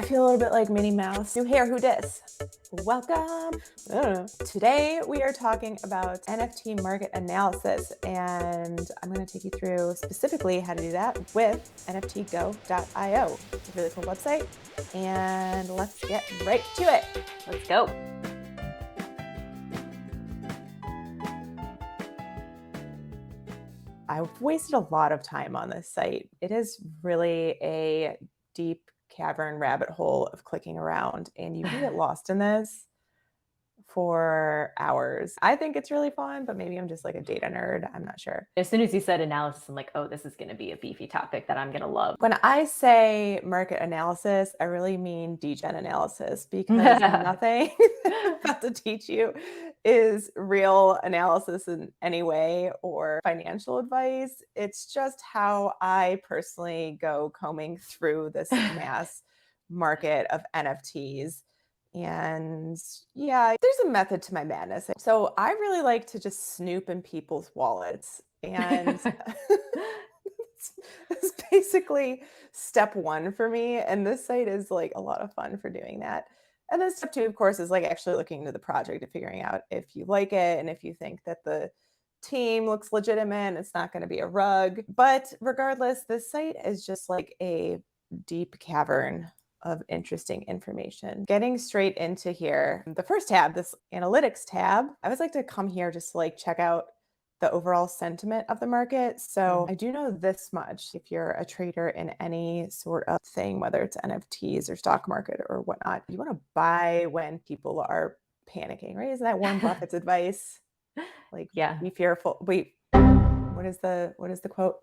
I feel a little bit like Minnie Mouse. New hair, who dis? Welcome. I don't know. Today we are talking about NFT market analysis, and I'm going to take you through specifically how to do that with NFTgo.io. It's a really cool website, and let's get right to it. Let's go. I've wasted a lot of time on this site. It is really a deep cavern rabbit hole of clicking around, and you can get lost in this for hours. I think it's really fun, but maybe I'm just like a data nerd. I'm not sure. As soon as you said analysis, I'm like, oh, this is going to be a beefy topic that I'm going to love. When I say market analysis, I really mean degen analysis, because nothing I'm about to teach you is real analysis in any way or financial advice. It's just how I personally go combing through this mass market of NFTs. And yeah, there's a method to my madness. So I really like to just snoop in people's wallets. And it's basically step one for me. And this site is like a lot of fun for doing that. And then step two, of course, is like actually looking into the project and figuring out if you like it and if you think that the team looks legitimate. It's not going to be a rug. But regardless, this site is just like a deep cavern of interesting information. Getting straight into here, the first tab, this analytics tab, I always like to come here just to like check out the overall sentiment of the market. So I do know this much. If you're a trader in any sort of thing, whether it's NFTs or stock market or whatnot, you want to buy when people are panicking, right? Isn't that Warren Buffett's advice? Like, yeah. Be fearful. Wait, what is the quote?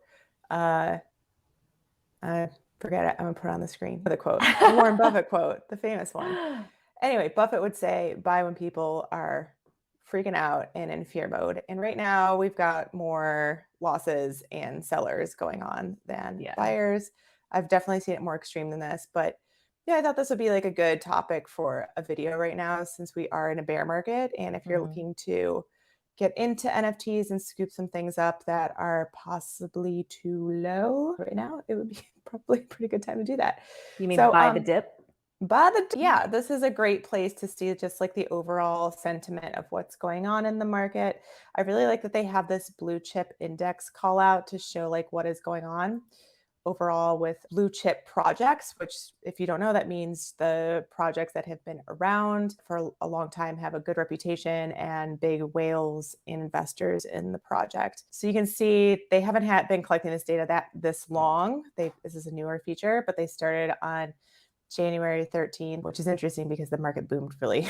Forget it. I'm gonna put it on the screen. The quote, the Warren Buffett quote, the famous one. Anyway, Buffett would say, buy when people are freaking out and in fear mode. And right now we've got more losses and sellers going on than buyers. I've definitely seen it more extreme than this, but yeah, I thought this would be like a good topic for a video right now, since we are in a bear market. And if you're looking to get into NFTs and scoop some things up that are possibly too low right now, it would be probably a pretty good time to do that. You mean buy the dip? This is a great place to see just like the overall sentiment of what's going on in the market. I really like that they have this blue chip index call out to show like what is going on overall with blue chip projects, which, if you don't know, that means the projects that have been around for a long time, have a good reputation, and big whales and investors in the project. So you can see they haven't been collecting this data this long. This is a newer feature, but they started on January 13th, which is interesting because the market boomed really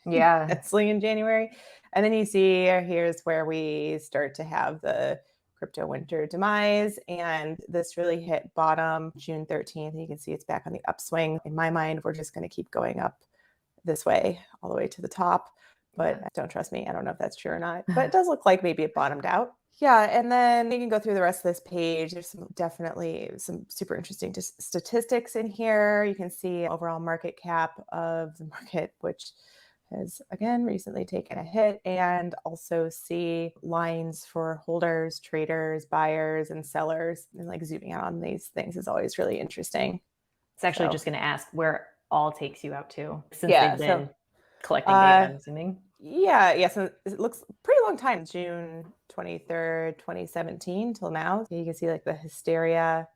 immensely in January. And then you see here's where we start to have the crypto winter demise, and this really hit bottom June 13th. You can see it's back on the upswing. In my mind, we're just going to keep going up this way all the way to the top, but don't trust me. I don't know if that's true or not, but it does look like maybe it bottomed out. Yeah, and then you can go through the rest of this page. There's definitely some super interesting statistics in here. You can see overall market cap of the market, which has again recently taken a hit, and also see lines for holders, traders, buyers, and sellers. And like zooming out on these things is always really interesting. It's actually just going to ask where all takes you out to, since they've been collecting data, I'm assuming. Yeah. So it looks pretty long time, June 23rd, 2017 till now. You can see like the hysteria.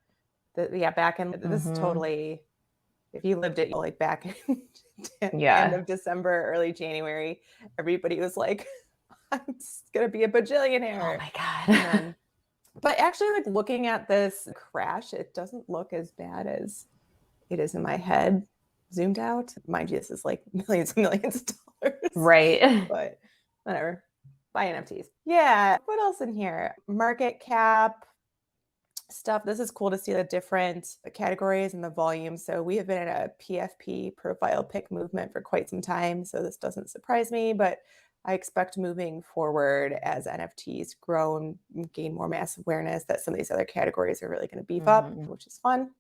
Back in this is totally, if you lived it like back in end of December, early January, everybody was like, I'm just gonna be a bajillionaire. Oh my God. But actually, like looking at this crash, it doesn't look as bad as it is in my head zoomed out. Mind you, this is like millions and millions of dollars. Right. But whatever. Buy NFTs. Yeah. What else in here? Market cap stuff. This is cool to see the different categories and the volume. So we have been in a PFP, profile pick movement, for quite some time. So this doesn't surprise me, but I expect moving forward, as NFTs grow and gain more mass awareness, that some of these other categories are really going to beef up, which is fun.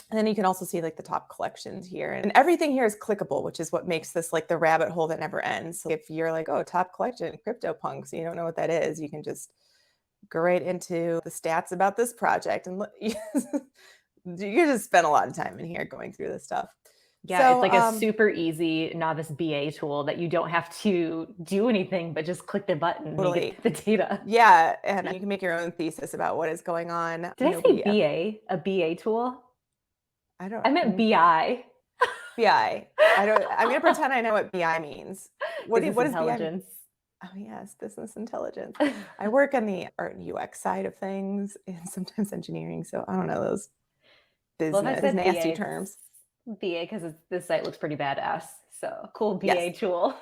And then you can also see like the top collections here, and everything here is clickable, which is what makes this like the rabbit hole that never ends. So if you're like, oh, top collection, CryptoPunks, you don't know what that is, you can just go right into the stats about this project, and you just spend a lot of time in here going through this stuff. Yeah, it's like a super easy novice BA tool that you don't have to do anything but just click the button and you get the data. Yeah, and you can make your own thesis about what is going on. Did I say BA? A BA tool? I meant BI. BI. I'm gonna pretend I know what BI means. What is BI mean? Oh yes, business intelligence. I work on the art and UX side of things and sometimes engineering, so I don't know those nasty terms. BA because this site looks pretty badass. So cool BA tool.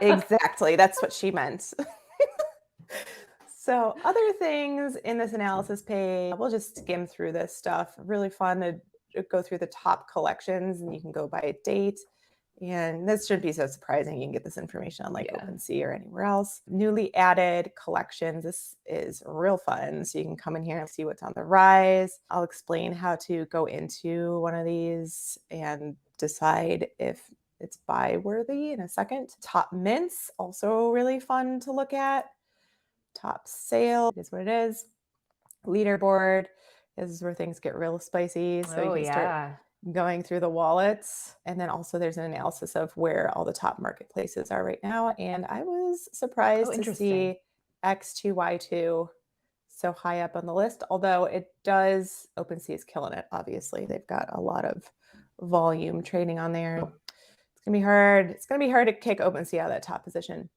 Exactly. That's what she meant. So other things in this analysis page, we'll just skim through this stuff. Really fun to go through the top collections, and you can go by date. And this shouldn't be so surprising. You can get this information on like OpenSea or anywhere else. Newly added collections. This is real fun. So you can come in here and see what's on the rise. I'll explain how to go into one of these and decide if it's buy worthy in a second. Top mints, also really fun to look at. Top sale is what it is. Leaderboard. This is where things get real spicy. So you can start going through the wallets. And then also there's an analysis of where all the top marketplaces are right now. And I was surprised to see X2Y2 so high up on the list, although OpenSea is killing it, obviously. They've got a lot of volume trading on there. It's gonna be hard. It's gonna be hard to kick OpenSea out of that top position.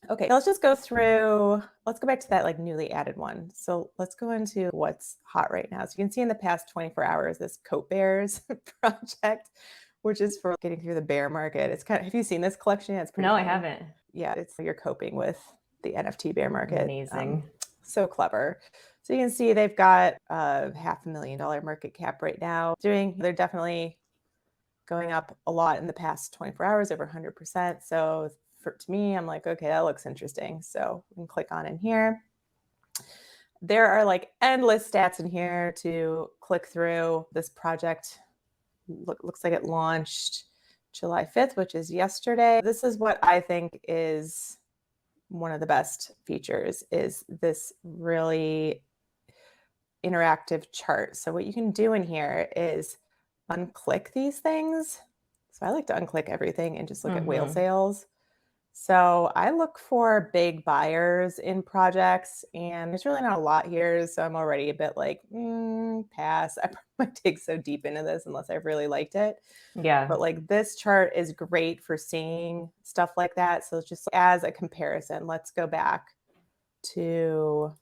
Okay, let's just go through, let's go back to that like newly added one. So let's go into what's hot right now. So you can see in the past 24 hours, this Coat Bears project, which is for getting through the bear market. It's kind of, have you seen this collection? It's pretty funny. I haven't. Yeah, you're coping with the NFT bear market. Amazing. So clever. So you can see they've got a $500,000 market cap right now. They're definitely going up a lot in the past 24 hours, over 100%. So to me, I'm like, okay, that looks interesting. So we can click on in here. There are like endless stats in here to click through. This project looks like it launched July 5th, which is yesterday. This is what I think is one of the best features, is this really interactive chart. So what you can do in here is unclick these things. So I like to unclick everything and just look at whale sales. So I look for big buyers in projects, and there's really not a lot here. So I'm already a bit like, pass. I might dig so deep into this unless I really liked it. Yeah. But like this chart is great for seeing stuff like that. So just as a comparison, let's go back to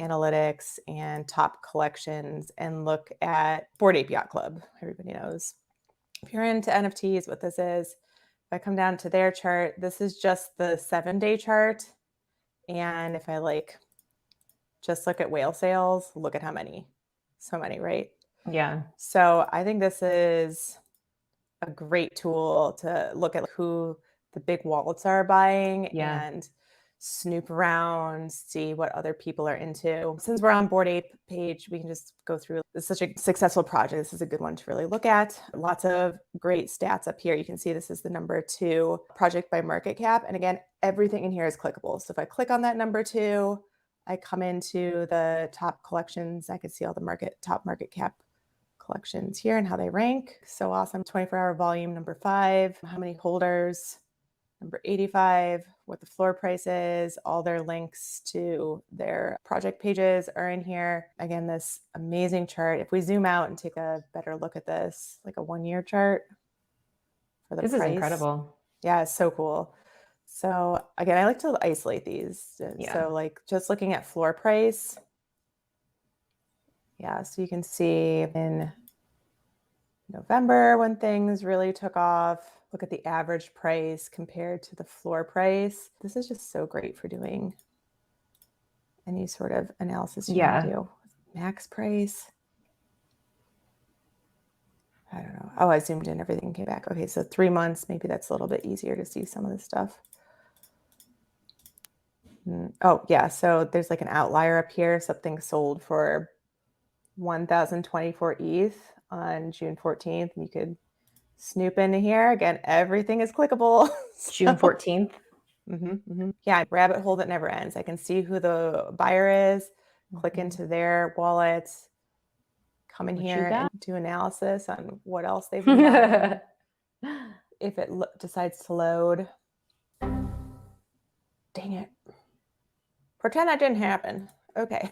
analytics and top collections and look at Bored Ape Yacht Club. Everybody knows. If you're into NFTs, what this is, if I come down to their chart, this is just the 7-day chart. And if I just look at whale sales, look at how many. So many, right? Yeah. So I think this is a great tool to look at who the big wallets are buying and snoop around, see what other people are into. Since we're on Bored Ape page, we can just go through. It's such a successful project. This is a good one to really look at. Lots of great stats up here. You can see this is the number 2 project by market cap. And again, everything in here is clickable. So if I click on that number 2, I come into the top collections. I can see all the top market cap collections here and how they rank. So awesome. 24-hour volume, number 5. How many holders? Number 85, what the floor price is, all their links to their project pages are in here. Again, this amazing chart. If we zoom out and take a better look at this, like a 1-year chart for the price. This is incredible. Yeah, it's so cool. So again, I like to isolate these. Yeah. So like just looking at floor price. Yeah, so you can see in November when things really took off. Look at the average price compared to the floor price. This is just so great for doing any sort of analysis you want to do. Max price. I don't know. Oh, I zoomed in, everything came back. Okay, so 3 months, maybe that's a little bit easier to see some of this stuff. Oh, yeah, so there's like an outlier up here. Something sold for 1,024 ETH on June 14th, and you could snoop into here. Again, everything is clickable. June 14th. Yeah, rabbit hole that never ends. I can see who the buyer is, click into their wallet, come in What here you got? and do analysis on what else they've been buying. If it decides to load. Dang it. Pretend that didn't happen. Okay.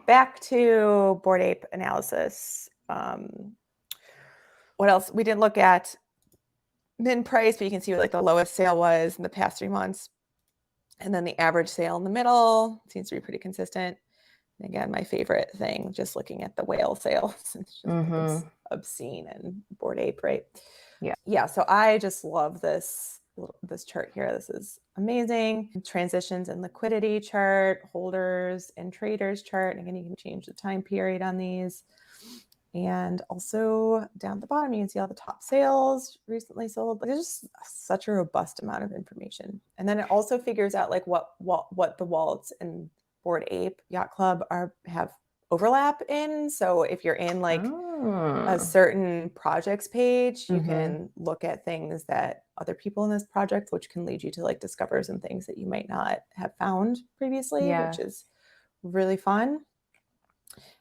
Back to Bored Ape analysis. What else? We didn't look at min price, but you can see what like the lowest sale was in the past 3 months. And then the average sale in the middle seems to be pretty consistent. And again, my favorite thing, just looking at the whale sales. It's just it's obscene and Bored Ape, right? Yeah. Yeah. So I just love this chart here. This is amazing. Transitions and liquidity chart, holders and traders chart. And again, you can change the time period on these. And also down at the bottom, you can see all the top sales recently sold. Like, it's just such a robust amount of information. And then it also figures out like what the wallets in Bored Ape Yacht Club have overlap in. So if you're in like a certain projects page, you can look at things that other people in this project, which can lead you to like discover some things that you might not have found previously, which is really fun.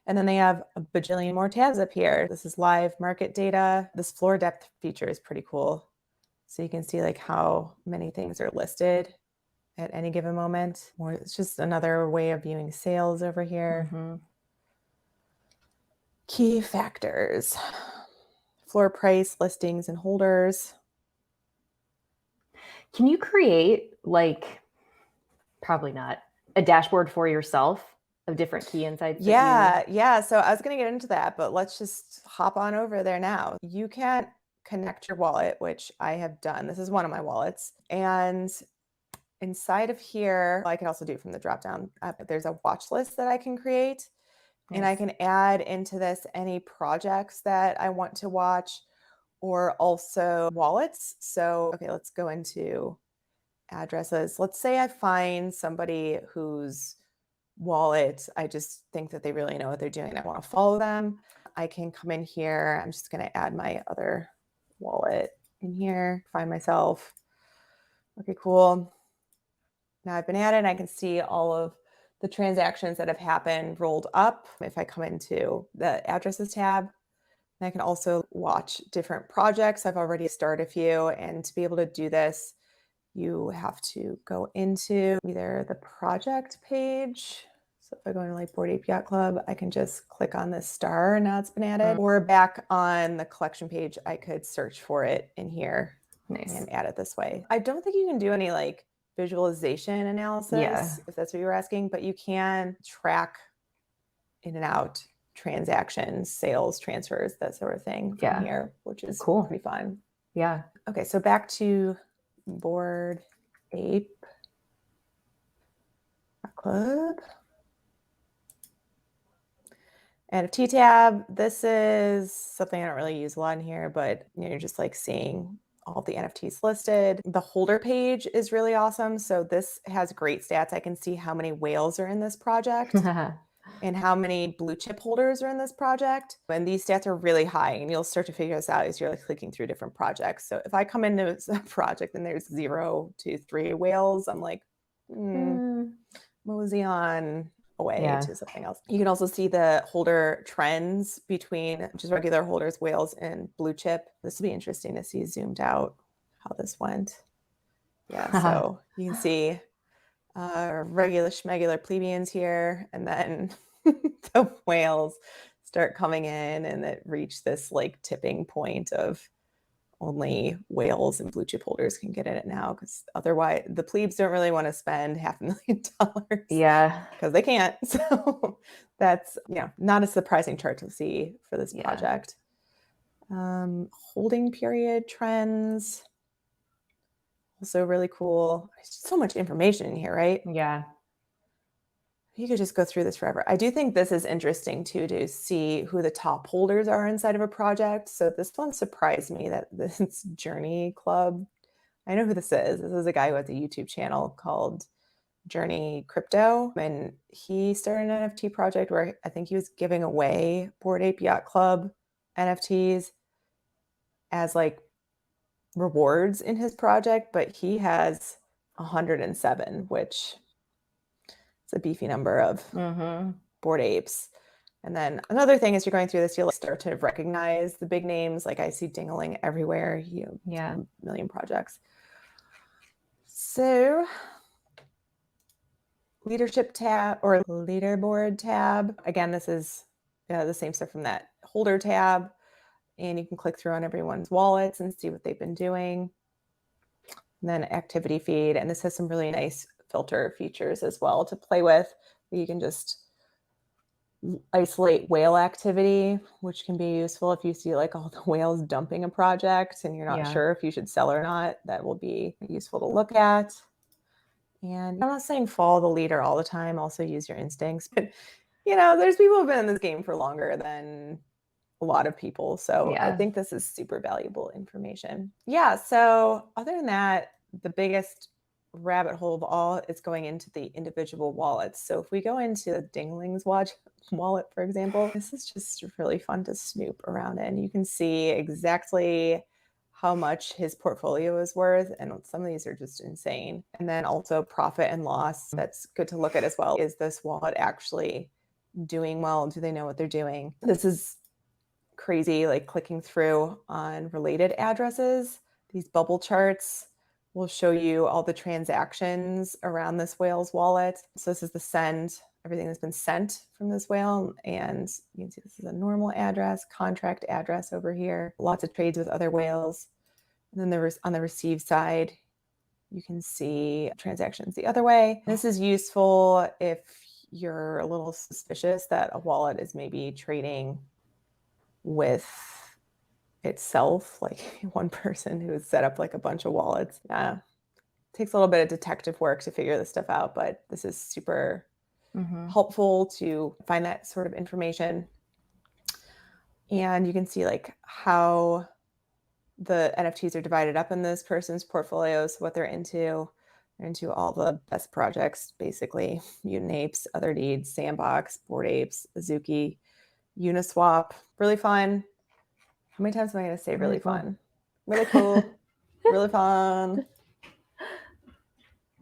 And then they have a bajillion more tabs up here. This is live market data. This floor depth feature is pretty cool. So you can see like how many things are listed at any given moment. Or it's just another way of viewing sales over here. Key factors, floor price, listings, and holders. Can you create like, probably not, a dashboard for yourself of different key insights? Yeah. So I was going to get into that, but let's just hop on over there now. You can't connect your wallet, which I have done. This is one of my wallets. And inside of here, I can also do from the drop down. There's a watch list that I can create. And I can add into this any projects that I want to watch or also wallets. So, okay, let's go into addresses. Let's say I find somebody whose wallet, I just think that they really know what they're doing. I want to follow them. I can come in here. I'm just going to add my other wallet in here, find myself. Okay, cool. Now I've been added. I can see all of the transactions that have happened rolled up. If I come into the addresses tab, and I can also watch different projects. I've already started a few, and to be able to do this, you have to go into either the project page. So if I go into like Bored Ape Yacht Club, I can just click on this star and now it's been added. Or back on the collection page, I could search for it in here and add it this way. I don't think you can do any like visualization analysis, if that's what you were asking, but you can track in and out transactions, sales, transfers, that sort of thing from here, which is cool. Pretty fun. Yeah. Okay, so back to Bored Ape Club. NFT tab. This is something I don't really use a lot in here, but you're just like seeing all the NFTs listed. The holder page is really awesome. So this has great stats. I can see how many whales are in this project and how many blue chip holders are in this project. And these stats are really high, and you'll start to figure this out as you're like clicking through different projects. So if I come into a project and there's 0 to 3 whales, I'm like, mosey on away to something else. You can also see the holder trends between just regular holders, whales, and blue chip. This will be interesting to see zoomed out how this went. Yeah, so you can see regular schmegular plebeians here, and then the whales start coming in, and it reach this like tipping point of only whales and blue chip holders can get in it now, because otherwise the plebes don't really want to spend $500,000. Yeah. Because they can't. So that's not a surprising chart to see for this project. Holding period trends. Also really cool. There's so much information in here, right? Yeah. You could just go through this forever. I do think this is interesting too, to see who the top holders are inside of a project. So this one surprised me that this Journey Club. I know who this is. This is a guy who has a YouTube channel called Journey Crypto, and he started an NFT project where I think he was giving away Bored Ape Yacht Club NFTs as like rewards in his project, but he has 107, which is a beefy number of Bored Apes. And then another thing is you're going through this, you'll start to recognize the big names. Like I see Dingling everywhere, Yeah. a million projects. So leadership tab or leaderboard tab. Again, this is the same stuff from that holder tab. And you can click through on everyone's wallets and see what they've been doing. And then activity feed. And this has some really nice filter features as well to play with. You can just isolate whale activity, which can be useful if you see like all the whales dumping a project and you're not sure if you should sell or not. That will be useful to look at. And I'm not saying follow the leader all the time, also use your instincts, but there's people who've been in this game for longer than a lot of people. So I think this is super valuable information. Yeah. So other than that, the biggest rabbit hole of all is going into the individual wallets. So if we go into Dingling's wallet, for example, this is just really fun to snoop around in. You can see exactly how much his portfolio is worth. And some of these are just insane. And then also profit and loss. That's good to look at as well. Is this wallet actually doing well? Do they know what they're doing? This is crazy, like clicking through on related addresses. These bubble charts will show you all the transactions around this whale's wallet. So this is the send, everything that's been sent from this whale. And you can see this is a normal address, contract address over here, lots of trades with other whales. And then there was on the receive side, you can see transactions the other way. This is useful if you're a little suspicious that a wallet is maybe trading with itself, like one person who has set up like a bunch of wallets. Takes a little bit of detective work to figure this stuff out, but this is super helpful to find that sort of information. And you can see like how the NFTs are divided up in this person's portfolios, what they're into. They're into all the best projects, basically. Mutant Apes, Other Deeds, Sandbox, Bored Apes, Azuki, Uniswap. Really fun. How many times am I going to say really fun? Really cool. Really fun.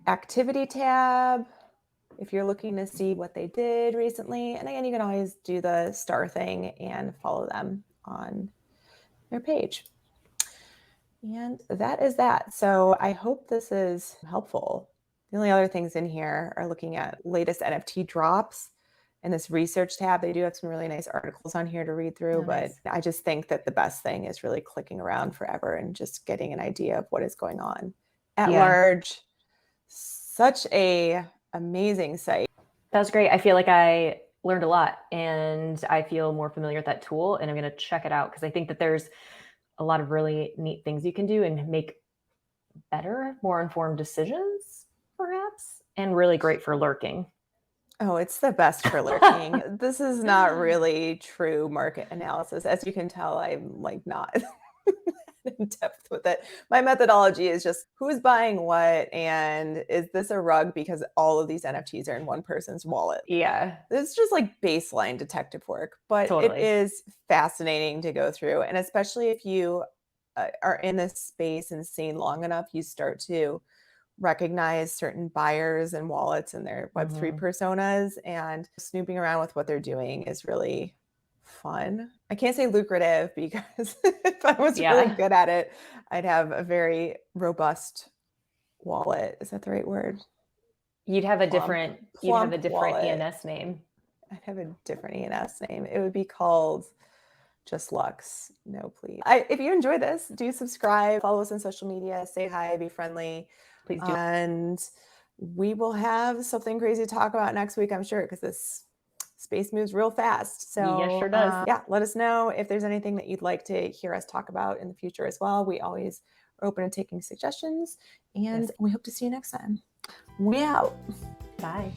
Activity tab, if you're looking to see what they did recently. And again, you can always do the star thing and follow them on their page. And that is that. So I hope this is helpful. The only other things in here are looking at latest NFT drops. In this research tab, they do have some really nice articles on here to read through, but I just think that the best thing is really clicking around forever and just getting an idea of what is going on at large. Such a amazing site. That was great. I feel like I learned a lot and I feel more familiar with that tool, and I'm going to check it out because I think that there's a lot of really neat things you can do and make better, more informed decisions, perhaps, and really great for lurking. Oh, it's the best for lurking. This is not really true market analysis. As you can tell, I'm like not in depth with it. My methodology is just who's buying what, and is this a rug because all of these NFTs are in one person's wallet? Yeah. It's just like baseline detective work, but it is fascinating to go through. And especially if you are in this space and seen long enough, you start to recognize certain buyers and wallets and their Web3 personas, and snooping around with what they're doing is really fun. I can't say lucrative because if I was really good at it, I'd have a very robust wallet. Is that the right word? You'd have a different wallet. ENS name. I'd have a different ENS name. It would be called Just Lux. No, please. If you enjoy this, do subscribe, follow us on social media, say hi, be friendly. Please do. And we will have something crazy to talk about next week, I'm sure, because this space moves real fast. So yes, sure does. Let us know if there's anything that you'd like to hear us talk about in the future as well. We always are open to taking suggestions, and we hope to see you next time. We out. Bye.